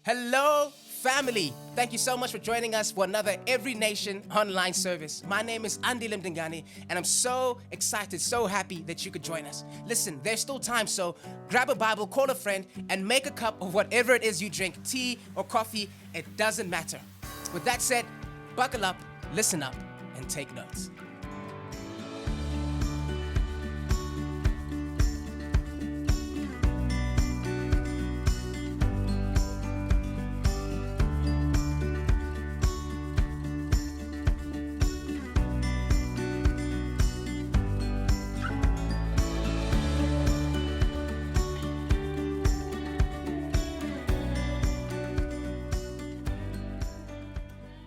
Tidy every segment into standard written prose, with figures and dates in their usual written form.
Hello, family. Thank you so much for joining us for another Every Nation online service. My name is Andy Limdingani, and I'm so excited, so happy that you could join us. Listen, there's still time, so grab a Bible, call a friend, and make a cup of whatever it is you drink, tea or coffee, it doesn't matter. With that said, buckle up, listen up, and take notes.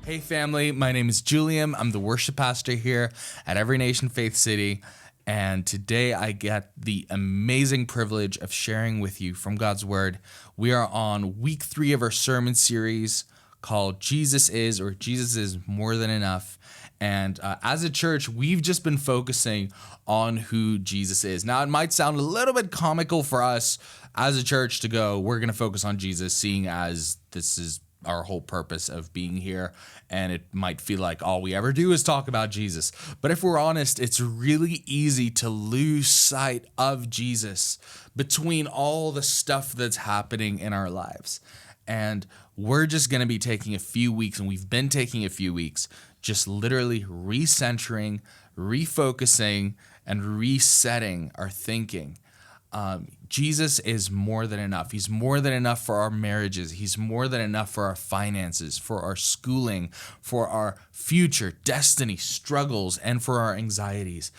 Hey family, my name is Guilliam. I'm the worship pastor here at Every Nation Faith City, and today I get the amazing privilege of sharing with you from God's Word. We are on week 3 of our sermon series called Jesus Is More Than Enough. And as a church, we've just been focusing on who Jesus is. Now, it might sound a little bit comical for us as a church to go, we're going to focus on Jesus, seeing as this is our whole purpose of being here, and it might feel like all we ever do is talk about Jesus. But if we're honest, it's really easy to lose sight of Jesus between all the stuff that's happening in our lives. And we're just going to be taking a few weeks, and we've been taking a few weeks, just literally recentering, refocusing, and resetting our thinking. Jesus is more than enough. He's more than enough for our marriages. He's more than enough for our finances, for our schooling, for our future, destiny, struggles, and for our anxieties.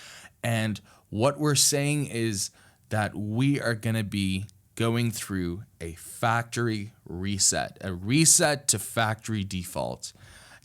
And what we're saying is that we are going to be going through a factory reset, a reset to factory default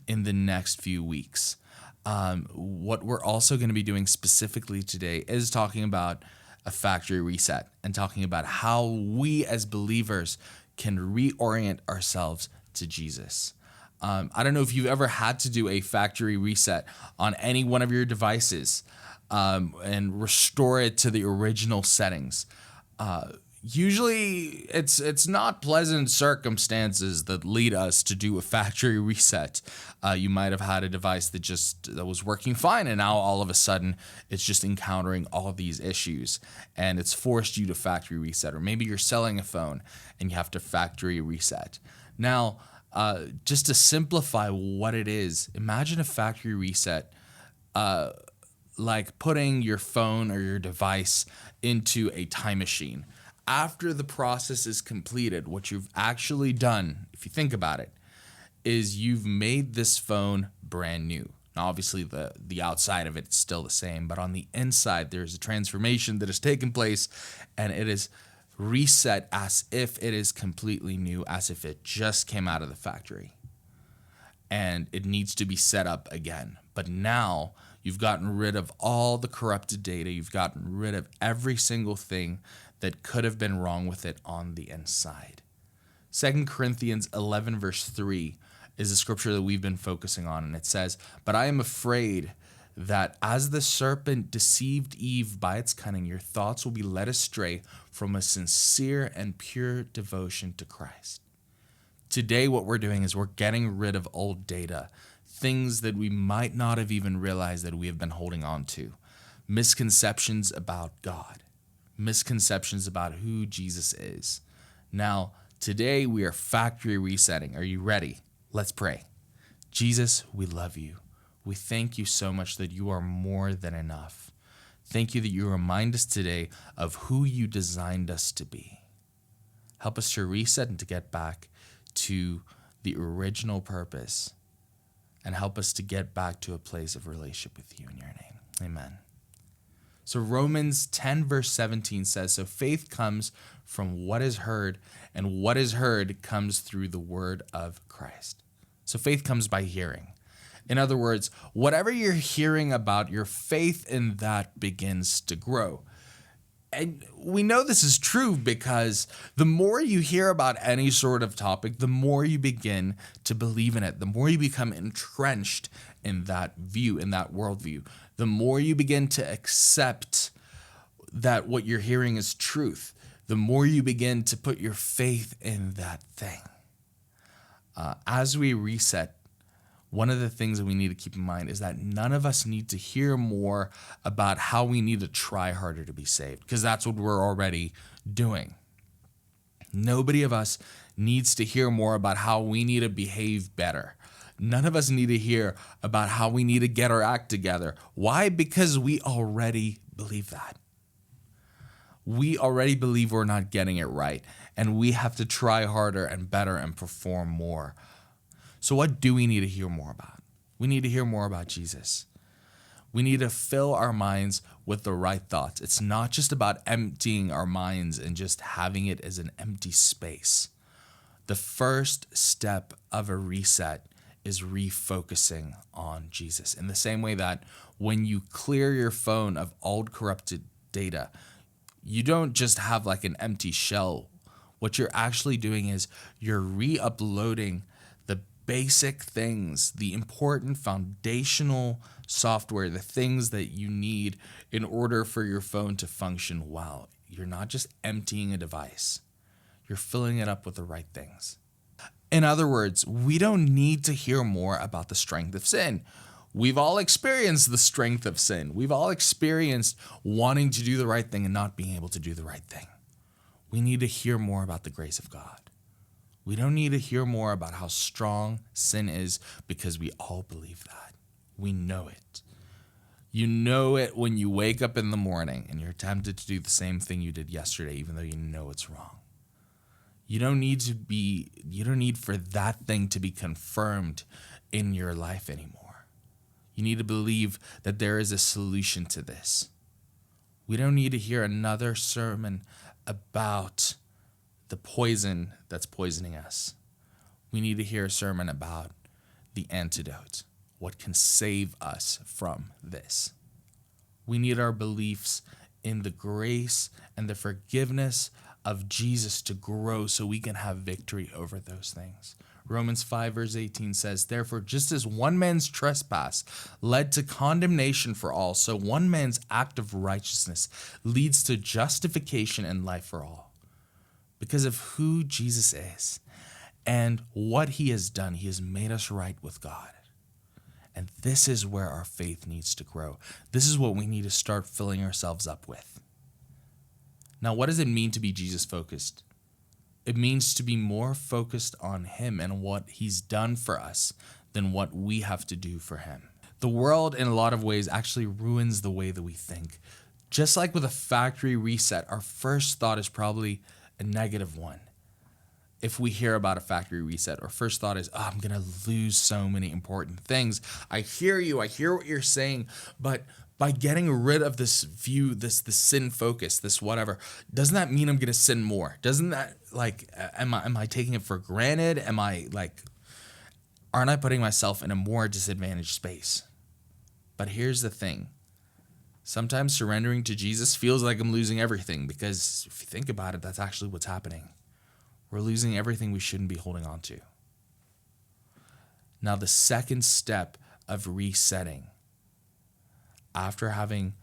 in the next few weeks. What we're also going to be doing specifically today is talking about a factory reset and talking about how we as believers can reorient ourselves to Jesus. I don't know if you've ever had to do a factory reset on any one of your devices and restore it to the original settings. Usually it's not pleasant circumstances that lead us to do a factory reset. You might have had a device that was working fine, and now all of a sudden it's just encountering all of these issues, and it's forced you to factory reset. Or maybe you're selling a phone and you have to factory reset. Now, just to simplify what it is, imagine a factory reset like putting your phone or your device into a time machine. After the process is completed, what you've actually done, if you think about it, is you've made this phone brand new. Now, obviously, the outside of it is still the same, but on the inside, there's a transformation that has taken place, and it is reset as if it is completely new, as if it just came out of the factory. And it needs to be set up again. But now, you've gotten rid of all the corrupted data. You've gotten rid of every single thing that could have been wrong with it on the inside. 2 Corinthians 11 verse 3 is a scripture that we've been focusing on, and it says, "But I am afraid that as the serpent deceived Eve by its cunning, your thoughts will be led astray from a sincere and pure devotion to Christ." Today, what we're doing is we're getting rid of old data, things that we might not have even realized that we have been holding on to, misconceptions about God, misconceptions about who Jesus is. Now, today we are factory resetting. Are you ready? Let's pray. Jesus, we love you. We thank you so much that you are more than enough. Thank you that you remind us today of who you designed us to be. Help us to reset and to get back to the original purpose, and help us to get back to a place of relationship with you in your name. Amen. So Romans 10 verse 17 says, "So faith comes from what is heard, and what is heard comes through the word of Christ." So faith comes by hearing. In other words, whatever you're hearing about, your faith in that begins to grow. And we know this is true because the more you hear about any sort of topic, the more you begin to believe in it, the more you become entrenched in that view, in that worldview, the more you begin to accept that what you're hearing is truth, the more you begin to put your faith in that thing. As we reset, one of the things that we need to keep in mind is that none of us need to hear more about how we need to try harder to be saved, because that's what we're already doing. Nobody of us needs to hear more about how we need to behave better. None of us need to hear about how we need to get our act together. Why? Because we already believe that. We already believe we're not getting it right, and we have to try harder and better and perform more. So what do we need to hear more about? We need to hear more about Jesus. We need to fill our minds with the right thoughts. It's not just about emptying our minds and just having it as an empty space. The first step of a reset is refocusing on Jesus. In the same way that when you clear your phone of old corrupted data, you don't just have like an empty shell. What you're actually doing is you're re-uploading the basic things, the important foundational software, the things that you need in order for your phone to function well. You're not just emptying a device. You're filling it up with the right things. In other words, we don't need to hear more about the strength of sin. We've all experienced the strength of sin. We've all experienced wanting to do the right thing and not being able to do the right thing. We need to hear more about the grace of God. We don't need to hear more about how strong sin is, because we all believe that. We know it. You know it when you wake up in the morning and you're tempted to do the same thing you did yesterday, even though you know it's wrong. You don't need for that thing to be confirmed in your life anymore. You need to believe that there is a solution to this. We don't need to hear another sermon about the poison that's poisoning us. We need to hear a sermon about the antidote, what can save us from this. We need our beliefs in the grace and the forgiveness of Jesus to grow so we can have victory over those things. Romans 5 verse 18 says, "Therefore, just as one man's trespass led to condemnation for all, so one man's act of righteousness leads to justification and life for all." Because of who Jesus is and what he has done, he has made us right with God. And this is where our faith needs to grow. This is what we need to start filling ourselves up with. Now, what does it mean to be Jesus focused? It means to be more focused on him and what he's done for us than what we have to do for him. The world, in a lot of ways, actually ruins the way that we think. Just like with a factory reset, our first thought is probably a negative one. If we hear about a factory reset, our first thought is, I'm going to lose so many important things. I hear you. I hear what you're saying. But by getting rid of this view, this sin focus, this whatever, doesn't that mean I'm going to sin more? Doesn't that, am I taking it for granted? Aren't I putting myself in a more disadvantaged space? But here's the thing. Sometimes surrendering to Jesus feels like I'm losing everything, because if you think about it, that's actually what's happening. We're losing everything we shouldn't be holding on to. Now, the second step of resetting, after having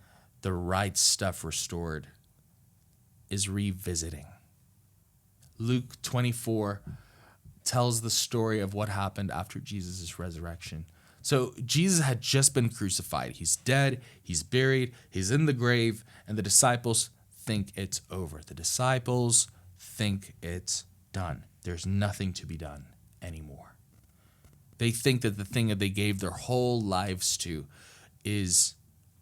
the right stuff restored, is revisiting. Luke 24 tells the story of what happened after Jesus' resurrection. So Jesus had just been crucified. He's dead, he's buried, he's in the grave, and the disciples think it's over. The disciples think it's done. There's nothing to be done anymore. They think that the thing that they gave their whole lives to is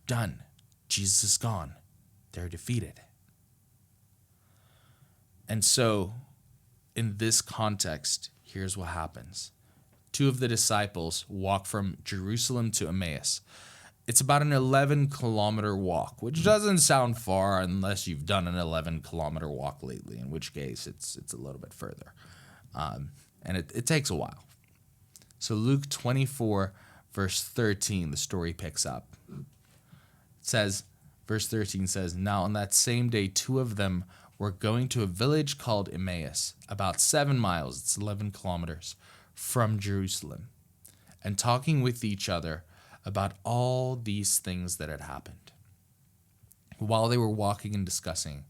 done. Jesus is gone. They're defeated. And so, in this context, here's what happens. Two of the disciples walk from Jerusalem to Emmaus. It's about an 11-kilometer walk, which doesn't sound far unless you've done an 11-kilometer walk lately, in which case it's a little bit further. And it takes a while. So Luke 24, verse 13, the story picks up. It says, verse 13 says, "Now on that same day, two of them were going to a village called Emmaus, about 7 miles, it's 11 kilometers, from Jerusalem, and talking with each other about all these things that had happened. While they were walking and discussing,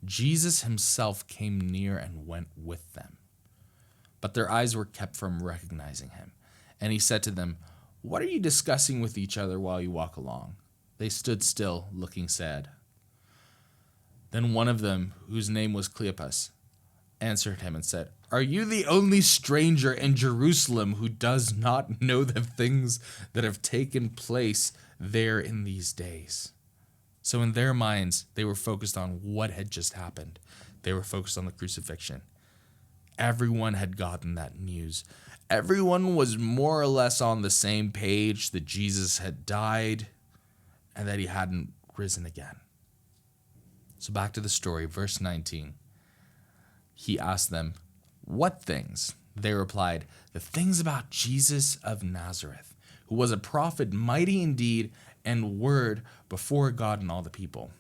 Jesus himself came near and went with them. but their eyes were kept from recognizing him. And he said to them, "What are you discussing with each other while you walk along?" They stood still, looking sad. Then one of them, whose name was Cleopas, answered him and said, "Are you the only stranger in Jerusalem who does not know the things that have taken place there in these days?" So in their minds, they were focused on what had just happened. They were focused on the crucifixion. Everyone had gotten that news. Everyone was more or less on the same page that Jesus had died and that he hadn't risen again. So back to the story, verse 19. He asked them, "What things?" They replied, "The things about Jesus of Nazareth, who was a prophet, mighty in deed and word before God and all the people,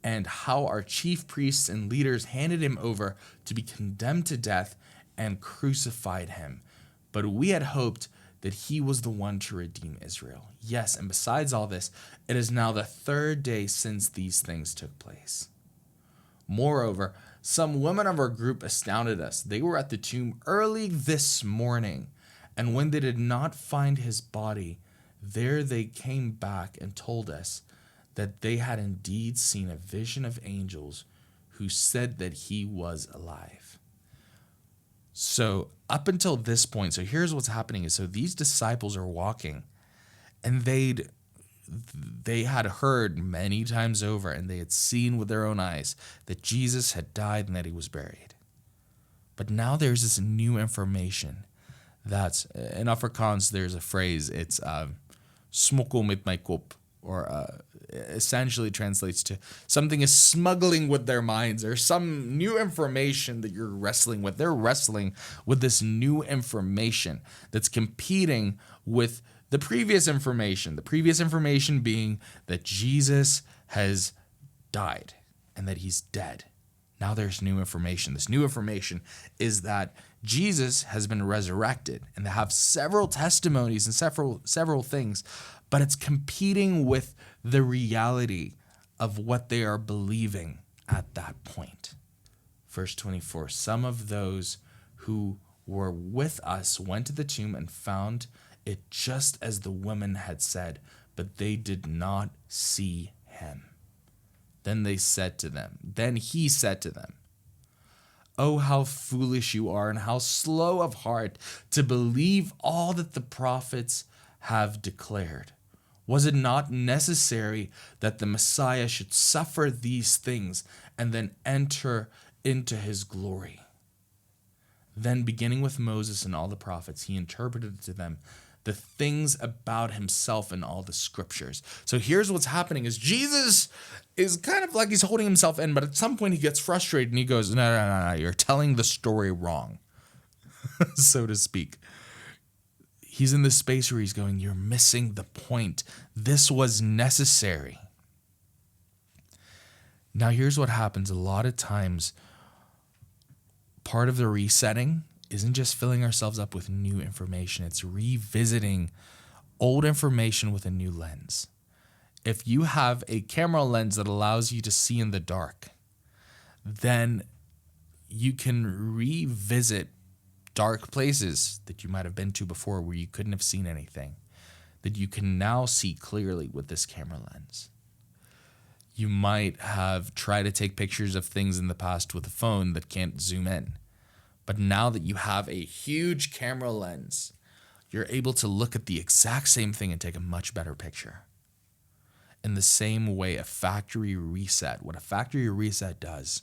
and how our chief priests and leaders handed him over to be condemned to death and crucified him. But we had hoped that he was the one to redeem Israel. Yes, and besides all this, it is now the third day since these things took place. Moreover, some women of our group astounded us. They were at the tomb early this morning, and when they did not find his body, there they came back and told us that they had indeed seen a vision of angels who said that he was alive." So up until this point, so here's what's happening is, so these disciples are walking, and they had heard many times over, and they had seen with their own eyes that Jesus had died and that he was buried. But now there's this new information that's, in Afrikaans, there's a phrase, it's smokkel met my kop, or essentially translates to something is smuggling with their minds, or some new information that you're wrestling with. They're wrestling with this new information that's competing with the previous information being that Jesus has died and that he's dead. Now there's new information. This new information is that Jesus has been resurrected, and they have several testimonies and several things, but it's competing with the reality of what they are believing at that point. Verse 24, some of those who were with us went to the tomb and found it just as the women had said, but they did not see him. Then he said to them, "Oh, how foolish you are, and how slow of heart to believe all that the prophets have declared. Was it not necessary that the Messiah should suffer these things and then enter into his glory?" Then, beginning with Moses and all the prophets, he interpreted to them the things about himself in all the scriptures. So here's what's happening is Jesus is kind of like he's holding himself in, but at some point he gets frustrated and he goes, no, you're telling the story wrong, so to speak. He's in this space where he's going, you're missing the point. This was necessary. Now here's what happens. A lot of times, part of the resetting isn't just filling ourselves up with new information. It's revisiting old information with a new lens. If you have a camera lens that allows you to see in the dark, then you can revisit dark places that you might have been to before where you couldn't have seen anything, that you can now see clearly with this camera lens. You might have tried to take pictures of things in the past with a phone that can't zoom in. But now that you have a huge camera lens, you're able to look at the exact same thing and take a much better picture. In the same way, what a factory reset does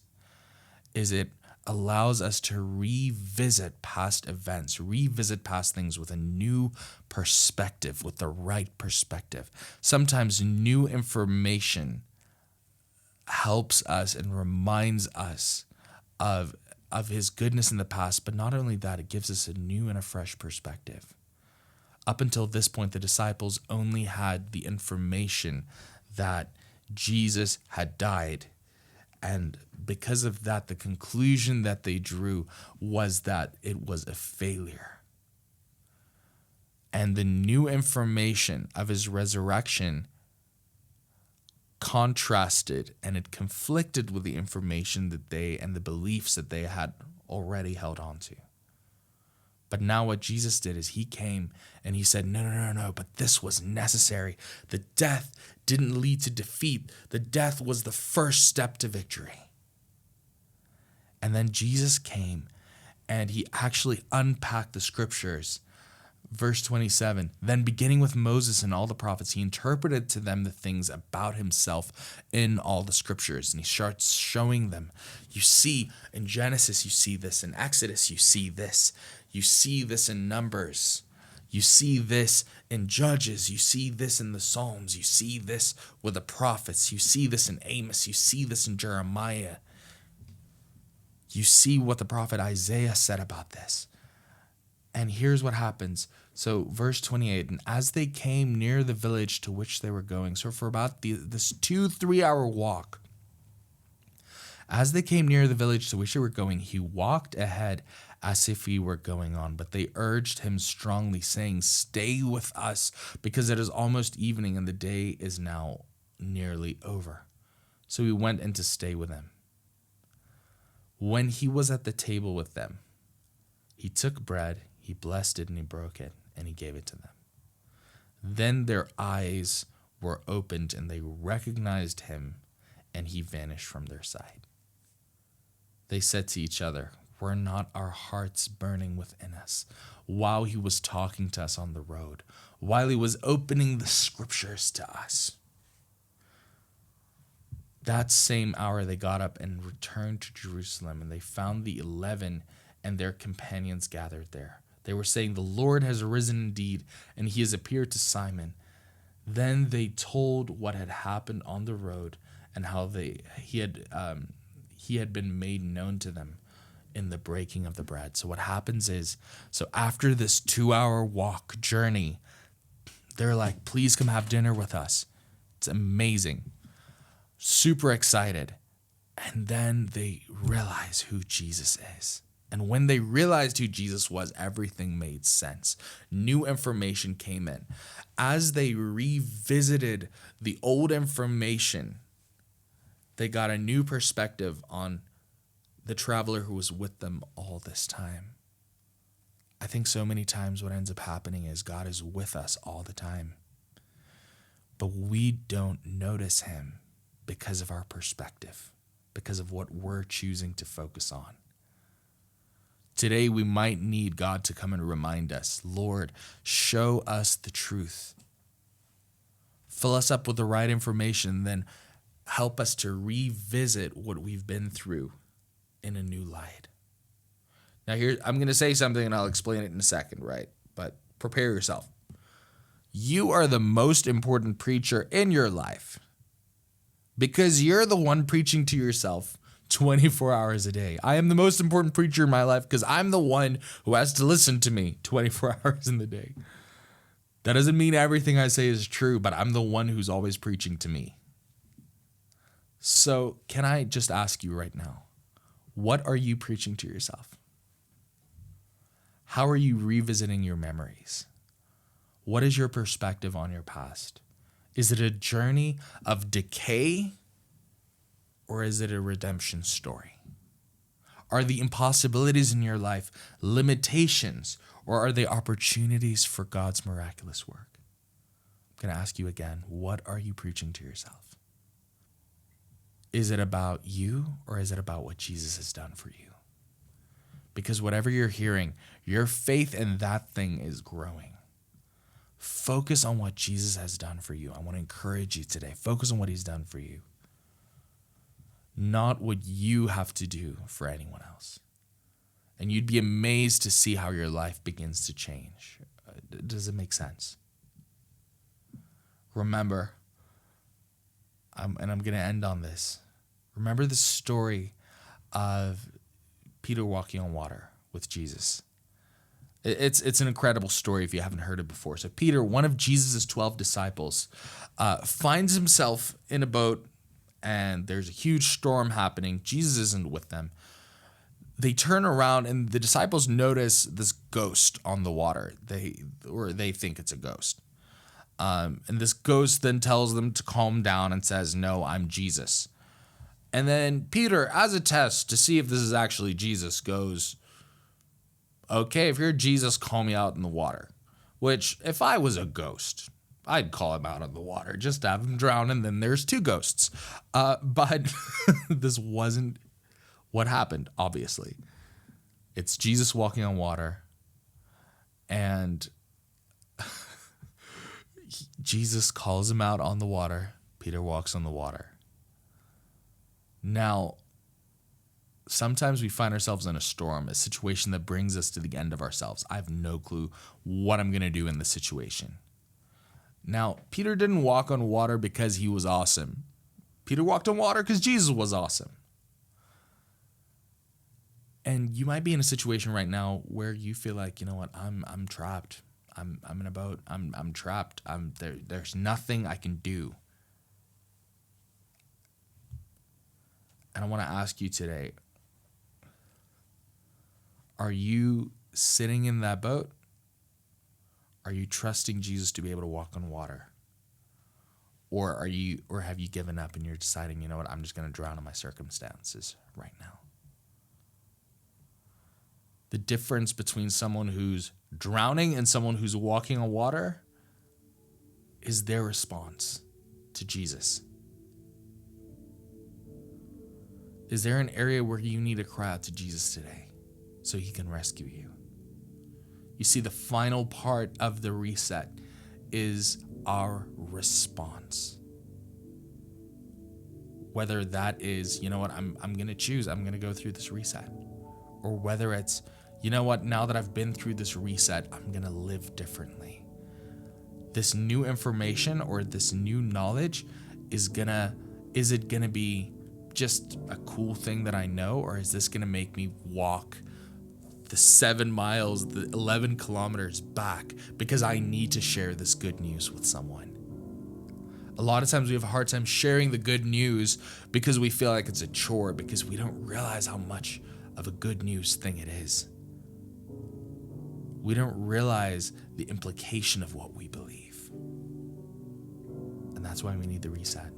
is it allows us to revisit past events, revisit past things with a new perspective, with the right perspective. Sometimes new information helps us and reminds us of his goodness in the past, but not only that, it gives us a new and a fresh perspective. Up until this point, the disciples only had the information that Jesus had died. And because of that, the conclusion that they drew was that it was a failure. And the new information of his resurrection contrasted and it conflicted with the information that they and the beliefs that they had already held on to. But now what Jesus did is he came and he said, no, but this was necessary. The death didn't lead to defeat. The death was the first step to victory. And then Jesus came and he actually unpacked the scriptures. Verse 27, then beginning with Moses and all the prophets, he interpreted to them the things about himself in all the scriptures. And he starts showing them. You see, in Genesis, you see this. In Exodus, you see this. You see this in Numbers. You see this in Judges. You see this in the Psalms. You see this with the prophets. You see this in Amos. You see this in Jeremiah. You see what the prophet Isaiah said about this. And here's what happens. So verse 28, and as they came near the village to which they were going, so for about this 2-3 hour walk, as they came near the village to which they were going, he walked ahead as if he were going on. But they urged him strongly, saying, stay with us, because it is almost evening and the day is now nearly over. So he went in to stay with them. When he was at the table with them, he took bread, he blessed it, and he broke it, and he gave it to them. Then their eyes were opened, and they recognized him, and he vanished from their sight. They said to each other, were not our hearts burning within us while he was talking to us on the road, while he was opening the scriptures to us? That same hour they got up and returned to Jerusalem, and they found the 11 and their companions gathered there. They were saying, the Lord has risen indeed, and he has appeared to Simon. Then they told what had happened on the road and how he had been made known to them in the breaking of the bread. So what happens is, so after this 2-hour walk journey, they're like, please come have dinner with us. It's amazing. Super excited. And then they realize who Jesus is. And when they realized who Jesus was, everything made sense. New information came in. As they revisited the old information, they got a new perspective on the traveler who was with them all this time. I think so many times what ends up happening is God is with us all the time, but we don't notice him because of our perspective, because of what we're choosing to focus on. Today, we might need God to come and remind us, Lord, show us the truth. Fill us up with the right information, then help us to revisit what we've been through in a new light. Now here, I'm going to say something and I'll explain it in a second, right? But prepare yourself. You are the most important preacher in your life because you're the one preaching to yourself 24 hours a day. I am the most important preacher in my life because I'm the one who has to listen to me 24 hours in the day. That doesn't mean everything I say is true, but I'm the one who's always preaching to me. So can I just ask you right now, what are you preaching to yourself? How are you revisiting your memories? What is your perspective on your past? Is it a journey of decay or is it a redemption story? Are the impossibilities in your life limitations or are they opportunities for God's miraculous work? I'm going to ask you again, what are you preaching to yourself? Is it about you or is it about what Jesus has done for you? Because whatever you're hearing, your faith in that thing is growing. Focus on what Jesus has done for you. I want to encourage you today. Focus on what he's done for you. Not what you have to do for anyone else. And you'd be amazed to see how your life begins to change. Does it make sense? Remember, and I'm going to end on this. Remember the story of Peter walking on water with Jesus. It's an incredible story if you haven't heard it before. So Peter, one of Jesus' 12 disciples, finds himself in a boat and there's a huge storm happening. Jesus isn't with them. They turn around and the disciples notice this ghost on the water. They think it's a ghost. And this ghost then tells them to calm down and says, "No, I'm Jesus." And then Peter, as a test to see if this is actually Jesus, goes, okay, if you're Jesus, call me out in the water. Which, if I was a ghost, I'd call him out on the water, just to have him drown, and then there's two ghosts. But this wasn't what happened, obviously. It's Jesus walking on water, and Jesus calls him out on the water. Peter walks on the water. Now, sometimes we find ourselves in a storm, a situation that brings us to the end of ourselves. I have no clue what I'm going to do in this situation. Now, Peter didn't walk on water because he was awesome. Peter walked on water because Jesus was awesome. And you might be in a situation right now where you feel like, you know what, I'm trapped. I'm in a boat. I'm trapped. There's nothing I can do. And I want to ask you today, are you sitting in that boat? Are you trusting Jesus to be able to walk on water? Or have you given up and you're deciding, you know what, I'm just going to drown in my circumstances right now? The difference between someone who's drowning and someone who's walking on water is their response to Jesus. Is there an area where you need to cry out to Jesus today so he can rescue you? You see, the final part of the reset is our response. Whether that is, you know what, I'm going to choose, I'm going to go through this reset. Or whether it's, you know what, now that I've been through this reset, I'm going to live differently. This new information or this new knowledge is it going to be just a cool thing that I know, or is this going to make me walk the 7 miles, the 11 kilometers back because I need to share this good news with someone? A lot of times we have a hard time sharing the good news because we feel like it's a chore, because we don't realize how much of a good news thing it is. We don't realize the implication of what we believe. And that's why we need the reset.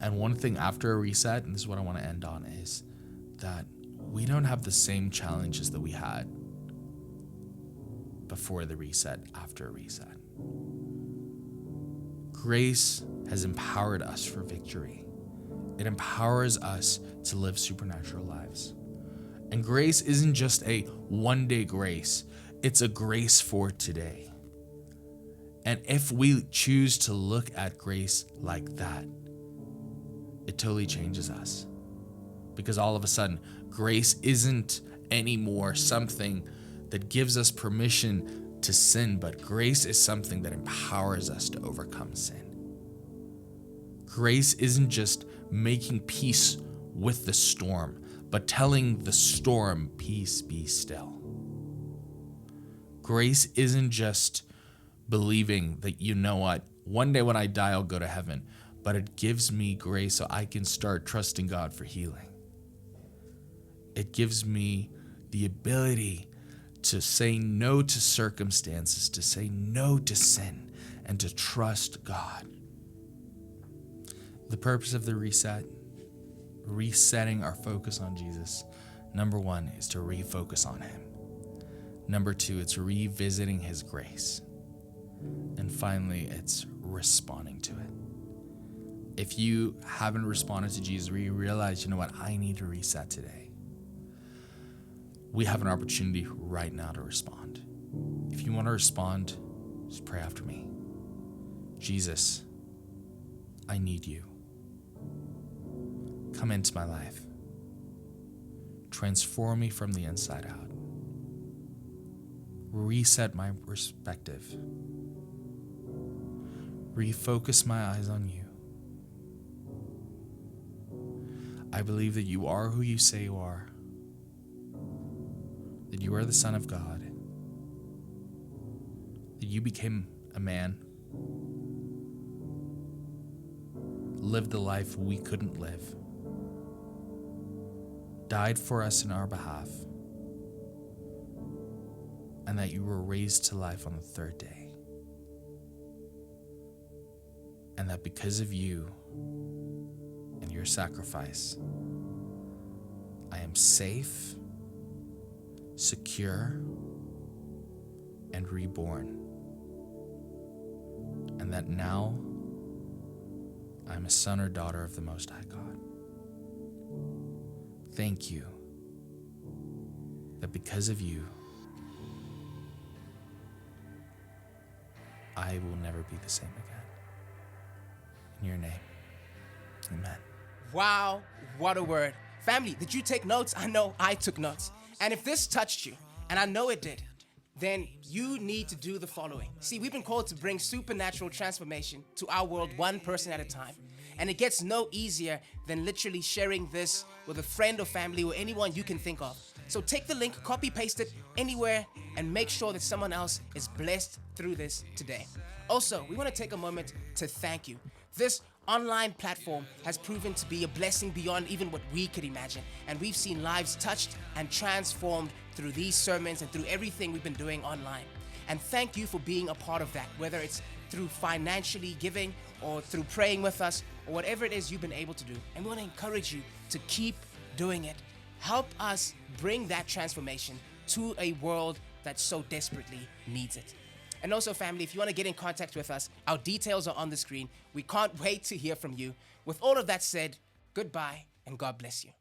And one thing after a reset, and this is what I want to end on, is that we don't have the same challenges that we had before the reset, after a reset. Grace has empowered us for victory. It empowers us to live supernatural lives. And grace isn't just a one-day grace. It's a grace for today. And if we choose to look at grace like that, it totally changes us. Because all of a sudden, grace isn't anymore something that gives us permission to sin, but grace is something that empowers us to overcome sin. Grace isn't just making peace with the storm, but telling the storm, peace, be still. Grace isn't just believing that, you know what, one day when I die, I'll go to heaven, but it gives me grace so I can start trusting God for healing. It gives me the ability to say no to circumstances, to say no to sin, and to trust God. The purpose of the reset, resetting our focus on Jesus, number one is to refocus on him. Number two, it's revisiting his grace. And finally, it's responding to it. If you haven't responded to Jesus, where you realize, you know what, I need to reset today, we have an opportunity right now to respond. If you want to respond, just pray after me. Jesus, I need you. Come into my life. Transform me from the inside out. Reset my perspective. Refocus my eyes on you. I believe that you are who you say you are. That you are the Son of God. That you became a man. Lived the life we couldn't live. Died for us in our behalf. And that you were raised to life on the third day. And that because of you and your sacrifice, I am safe secure, and reborn. And that now I'm a son or daughter of the Most High God. Thank you that because of you, I will never be the same again. In your name, amen. Wow, what a word. Family, did you take notes? I know I took notes. And if this touched you, and I know it did, then you need to do the following. See, we've been called to bring supernatural transformation to our world one person at a time. And it gets no easier than literally sharing this with a friend or family or anyone you can think of. So take the link, copy paste it anywhere, and make sure that someone else is blessed through this today. Also, we want to take a moment to thank you. This online platform has proven to be a blessing beyond even what we could imagine. And we've seen lives touched and transformed through these sermons and through everything we've been doing online. And thank you for being a part of that, whether it's through financially giving or through praying with us or whatever it is you've been able to do. And we want to encourage you to keep doing it. Help us bring that transformation to a world that so desperately needs it. And also, family, if you want to get in contact with us, our details are on the screen. We can't wait to hear from you. With all of that said, goodbye and God bless you.